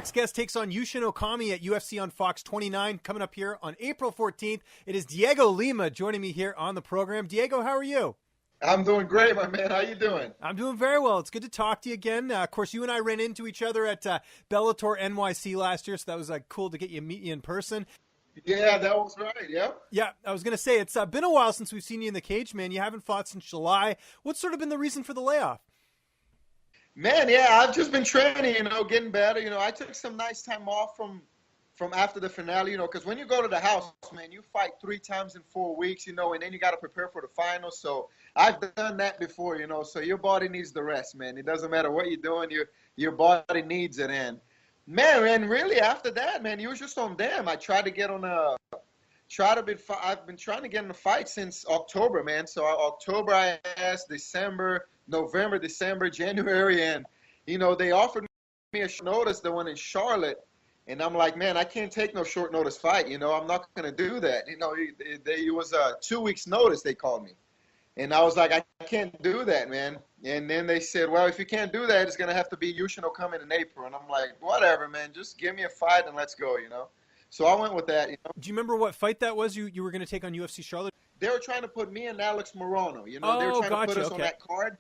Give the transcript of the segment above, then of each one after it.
next guest takes on Yushin Okami at UFC on Fox 29 coming up here on April 14th. It is Dhiego Lima joining me here on the program. Dhiego, how are you? I'm doing great, my man. How you doing? I'm doing very well. It's good to talk to you again. Of course, you and I ran into each other at Bellator NYC last year, so that was cool to get you meet you in person. Yeah, that was right. Yep. Yeah, I was going to say, it's been a while since we've seen you in the cage, man. You haven't fought since July. What's sort of been the reason for the layoff? Man, yeah, I've just been training, getting better. I took some nice time off from after the finale, because when you go to the house, man, you fight 3 times in 4 weeks, and then you got to prepare for the finals. So I've done that before, so your body needs the rest, man. It doesn't matter what you're doing, your body needs it. And, man, and really after that, man, you was just on them. I tried to get on I've been trying to get in the fight since October, man. So October I asked, December, November, December, January, and, they offered me a short notice, the one in Charlotte. And I'm like, man, I can't take no short notice fight. I'm not going to do that. It was 2 weeks notice they called me. And I was like, I can't do that, man. And then they said, well, if you can't do that, it's going to have to be Yushin Okami in April. And I'm like, whatever, man, just give me a fight and let's go, So I went with that. Do you remember what fight that was you were going to take on UFC Charlotte? They were trying to put me and Alex Morono. They were trying to put us on that card.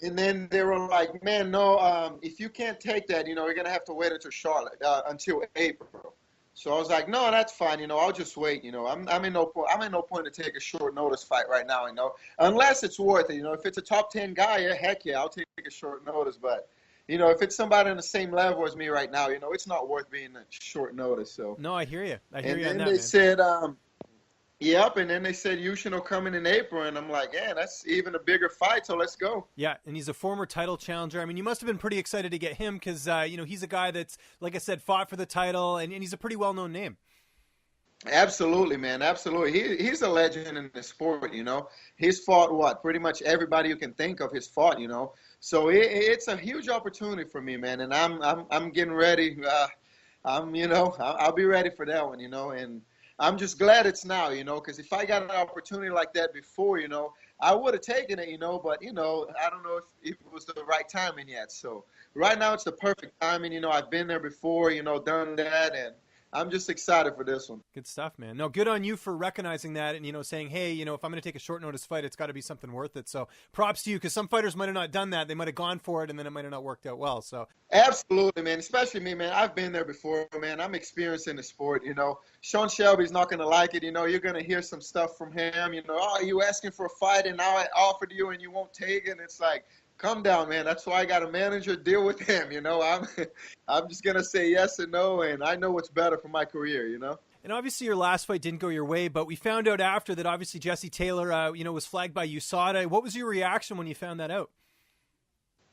And then they were like, man, no, if you can't take that, you're going to have to wait until Charlotte, until April. So I was like, no, that's fine. I'll just wait. I'm in no point to take a short notice fight right now, unless it's worth it. If it's a top 10 guy, heck yeah, I'll take a short notice. But, if it's somebody on the same level as me right now, it's not worth being a short notice. So no, I hear you. And on then that, they man. said, yep, and then they said Yushin will come in April, and I'm like, yeah, that's even a bigger fight, so let's go. Yeah, and he's a former title challenger. I mean, you must have been pretty excited to get him because, he's a guy that's, like I said, fought for the title, and he's a pretty well-known name. Absolutely, man, absolutely. He's a legend in the sport, He's fought pretty much everybody you can think of has fought, So it's a huge opportunity for me, man, and I'm getting ready. I'll be ready for that one, and I'm just glad it's now, because if I got an opportunity like that before, I would have taken it, but, I don't know if it was the right timing yet. So right now it's the perfect timing. I've been there before, done that, and I'm just excited for this one. Good stuff, man. No, good on you for recognizing that and, saying, hey, if I'm going to take a short notice fight, it's got to be something worth it. So props to you, because some fighters might have not done that. They might have gone for it, and then it might have not worked out well. So absolutely, man. Especially me, man. I've been there before, man. I'm experienced in the sport, Sean Shelby's not going to like it. You're going to hear some stuff from him, oh, you asking for a fight, and now I offered you, and you won't take it. And it's like, calm down, man. That's why I got a manager. Deal with him, I'm just going to say yes and no, and I know what's better for my career, And obviously your last fight didn't go your way, but we found out after that obviously Jesse Taylor, was flagged by USADA. What was your reaction when you found that out?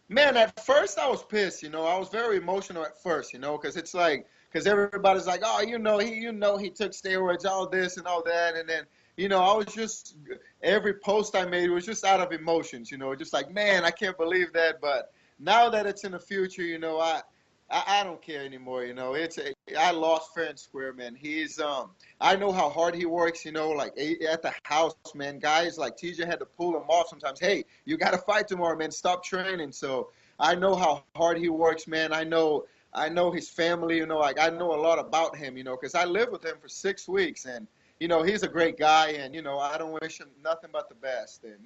Man, at first I was pissed, I was very emotional at first, because it's like, because everybody's like, oh, he took steroids, all this and all that, and then, I was just, every post I made was just out of emotions, just like, man, I can't believe that. But now that it's in the future, I don't care anymore. I lost fair and square, man. I know how hard he works, like at the house, man. Guys like TJ had to pull him off sometimes. Hey, you got to fight tomorrow, man. Stop training. So I know how hard he works, man. I know his family, like I know a lot about him, because I lived with him for 6 weeks, and he's a great guy, and, I don't wish him nothing but the best. And,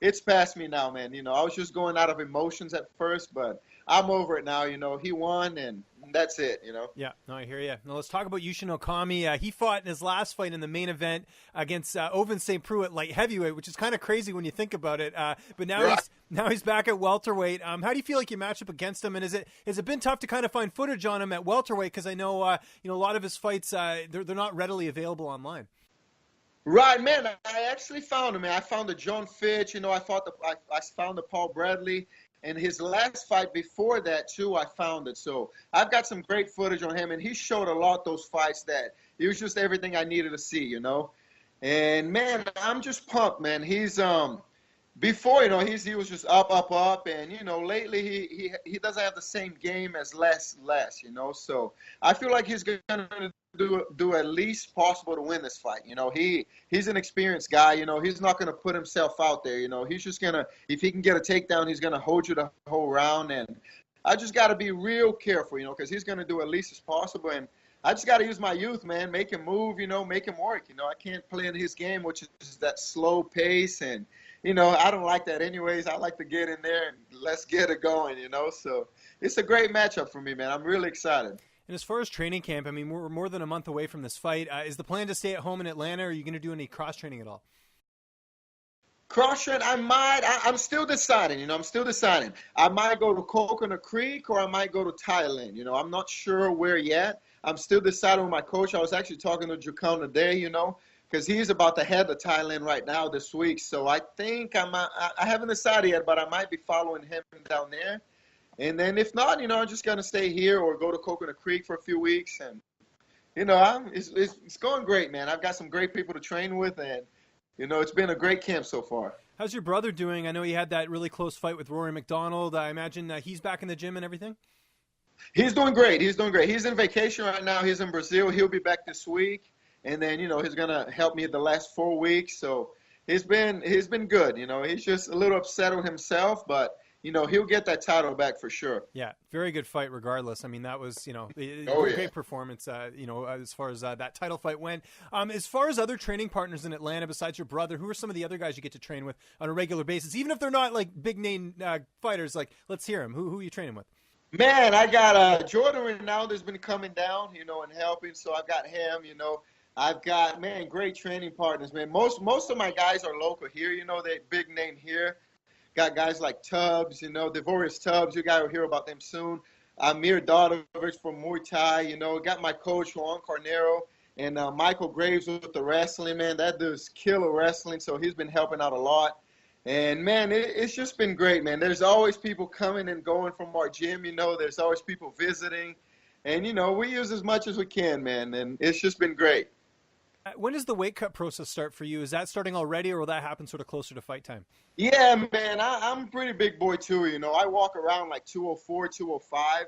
it's past me now, man. I was just going out of emotions at first, but I'm over it now. He won, and that's it, Yeah, no, I hear you. Now let's talk about Yushin Okami. He fought in his last fight in the main event against Ovince St. Preux at light heavyweight, which is kind of crazy when you think about it. But now he's back at welterweight. How do you feel like you match up against him? And has it been tough to kind of find footage on him at welterweight? Because I know a lot of his fights they're not readily available online. Right, man. I actually found him, man. I found the John Fitch. I found the Paul Bradley. And his last fight before that, too, I found it. So I've got some great footage on him, and he showed a lot those fights that it was just everything I needed to see, And, man, I'm just pumped, man. He's before, he was just up, and, lately he doesn't have the same game as Les, So I feel like he's going to do at least possible to win this fight. He's an experienced guy. He's not going to put himself out there. He's just going to, if he can get a takedown, he's going to hold you the whole round. And I just got to be real careful, because he's going to do at least as possible. And I just got to use my youth, man, make him move, make him work. I can't play in his game, which is that slow pace. And, I don't like that anyways. I like to get in there and let's get it going, So it's a great matchup for me, man. I'm really excited. And as far as training camp, I mean, we're more than a month away from this fight. Is the plan to stay at home in Atlanta, or are you going to do any cross-training at all? Cross-train, I'm still deciding, I'm still deciding. I might go to Coconut Creek or I might go to Thailand, I'm not sure where yet. I'm still deciding with my coach. I was actually talking to Jukon today, because he's about to head to Thailand right now this week. So I think I haven't decided yet, but I might be following him down there. And then if not, I'm just going to stay here or go to Coconut Creek for a few weeks. And, it's going great, man. I've got some great people to train with, and it's been a great camp so far. How's your brother doing? I know he had that really close fight with Rory McDonald. I imagine he's back in the gym and everything? He's doing great. He's in vacation right now. He's in Brazil. He'll be back this week. And then, he's going to help me the last 4 weeks. So he's been good. He's just a little upset with himself, but he'll get that title back for sure. Yeah, very good fight regardless. I mean, that was, great performance, as far as that title fight went. As far as other training partners in Atlanta, besides your brother, who are some of the other guys you get to train with on a regular basis? Even if they're not like big name fighters, like let's hear them. Who are you training with? Man, I got Jordan Ronaldo has been coming down, and helping. So I've got him, I've got, man, great training partners, man. Most of my guys are local here, they're big name here. Got guys like Tubbs, Devorius Tubbs. You guys will hear about them soon. Amir Dodovich from Muay Thai, Got my coach, Juan Carnero, and Michael Graves with the wrestling, man. That dude's killer wrestling, so he's been helping out a lot. And, man, it's just been great, man. There's always people coming and going from our gym, There's always people visiting. And, we use as much as we can, man, and it's just been great. When does the weight cut process start for you? Is that starting already, or will that happen sort of closer to fight time? Yeah, man, I'm a pretty big boy too, I walk around like 204, 205.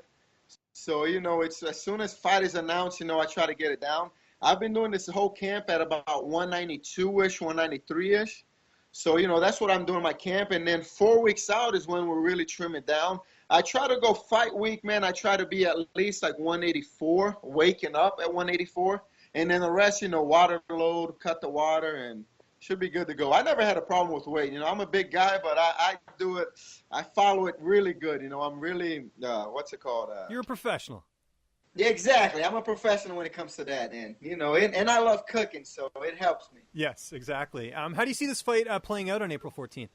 So, it's as soon as fight is announced, I try to get it down. I've been doing this whole camp at about 192-ish, 193-ish. So, that's what I'm doing my camp. And then 4 weeks out is when we're really trimming down. I try to go fight week, man. I try to be at least like 184, waking up at 184. And then the rest, water load, cut the water, and should be good to go. I never had a problem with weight. I'm a big guy, but I do it. I follow it really good. I'm really, what's it called? You're a professional. Yeah, exactly. I'm a professional when it comes to that. And, and I love cooking, so it helps me. Yes, exactly. How do you see this fight playing out on April 14th?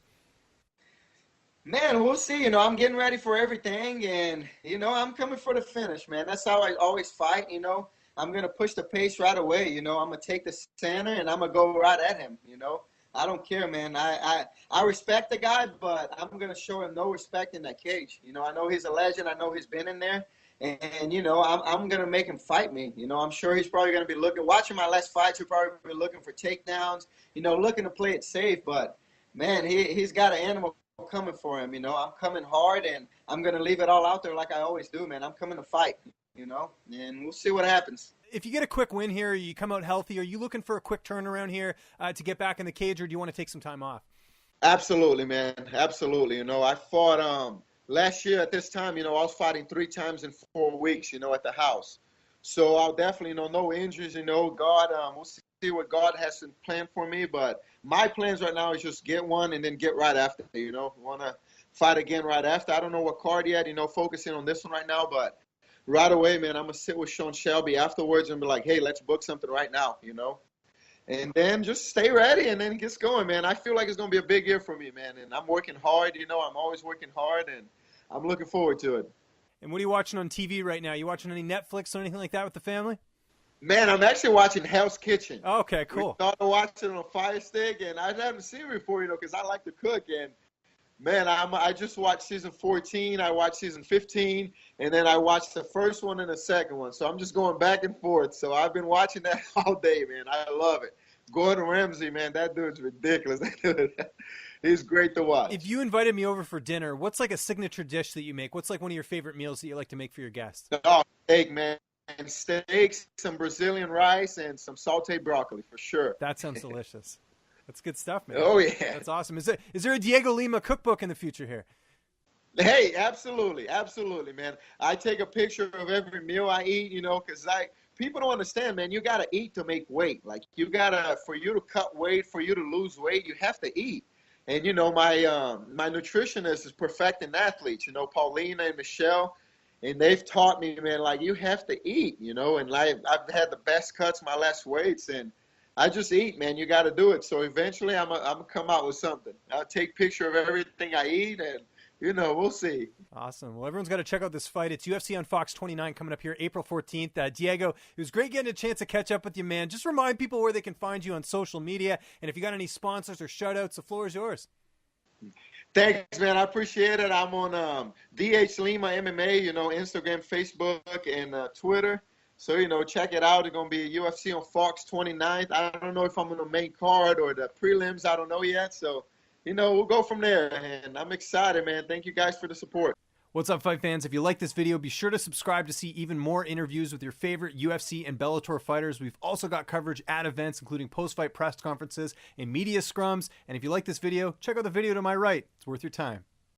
Man, we'll see. I'm getting ready for everything, and, I'm coming for the finish, man. That's how I always fight, I'm going to push the pace right away, I'm going to take the center, and I'm going to go right at him, I don't care, man. I respect the guy, but I'm going to show him no respect in that cage. I know he's a legend. I know he's been in there. And I'm going to make him fight me. I'm sure he's probably going to be watching my last fights, he'll probably be looking for takedowns, looking to play it safe. But, man, he's got an animal coming for him, I'm coming hard, and I'm going to leave it all out there like I always do, man. I'm coming to fight. And we'll see what happens. If you get a quick win here, you come out healthy, are you looking for a quick turnaround here to get back in the cage, or do you want to take some time off? Absolutely, man. Absolutely. I fought last year at this time, I was fighting 3 times in 4 weeks, at the house. So I'll definitely, no injuries, God, we'll see what God has planned for me. But my plans right now is just get one and then get right after, want to fight again right after. I don't know what card yet, focusing on this one right now, but right away, man, I'm going to sit with Sean Shelby afterwards and be like, hey, let's book something right now, And then just stay ready and then it gets going, man. I feel like it's going to be a big year for me, man. And I'm working hard, I'm always working hard, and I'm looking forward to it. And what are you watching on TV right now? You watching any Netflix or anything like that with the family? Man, I'm actually watching Hell's Kitchen. Oh, okay, cool. We started watching on Fire Stick, and I haven't seen it before, because I like to cook. And, man, I just watched season 14. I watched season 15, and then I watched the first one and the second one. So I'm just going back and forth. So I've been watching that all day, man. I love it. Gordon Ramsay, man, that dude's ridiculous. He's great to watch. If you invited me over for dinner, what's like a signature dish that you make? What's like one of your favorite meals that you like to make for your guests? Oh, steak, man. And steaks, some Brazilian rice, and some sauteed broccoli for sure. That sounds delicious. That's good stuff, man. Oh, yeah. That's awesome. Is there a Dhiego Lima cookbook in the future here? Hey, absolutely, absolutely, man. I take a picture of every meal I eat, you know, because people don't understand, man. You gotta eat to make weight. Like you gotta for you to cut weight, for you to lose weight, you have to eat. And you know, my nutritionist is perfecting athletes. You know, Paulina and Michelle, and they've taught me, man, like you have to eat. You know, and like I've had the best cuts, my less weights, and I just eat, man. You got to do it. So eventually, I'm gonna come out with something. I'll take picture of everything I eat and you know, we'll see. Awesome. Well, everyone's got to check out this fight. It's UFC on Fox 29 coming up here April 14th. Dhiego, it was great getting a chance to catch up with you, man. Just remind people where they can find you on social media. And if you got any sponsors or shout-outs, the floor is yours. Thanks, man. I appreciate it. I'm on Dhiego Lima MMA, you know, Instagram, Facebook, and Twitter. So, you know, check it out. It's going to be UFC on Fox 29th. I don't know if I'm on the main card or the prelims. I don't know yet. So, you know, we'll go from there. And I'm excited, man. Thank you guys for the support. What's up, fight fans? If you like this video, be sure to subscribe to see even more interviews with your favorite UFC and Bellator fighters. We've also got coverage at events, including post-fight press conferences and media scrums. And if you like this video, check out the video to my right. It's worth your time.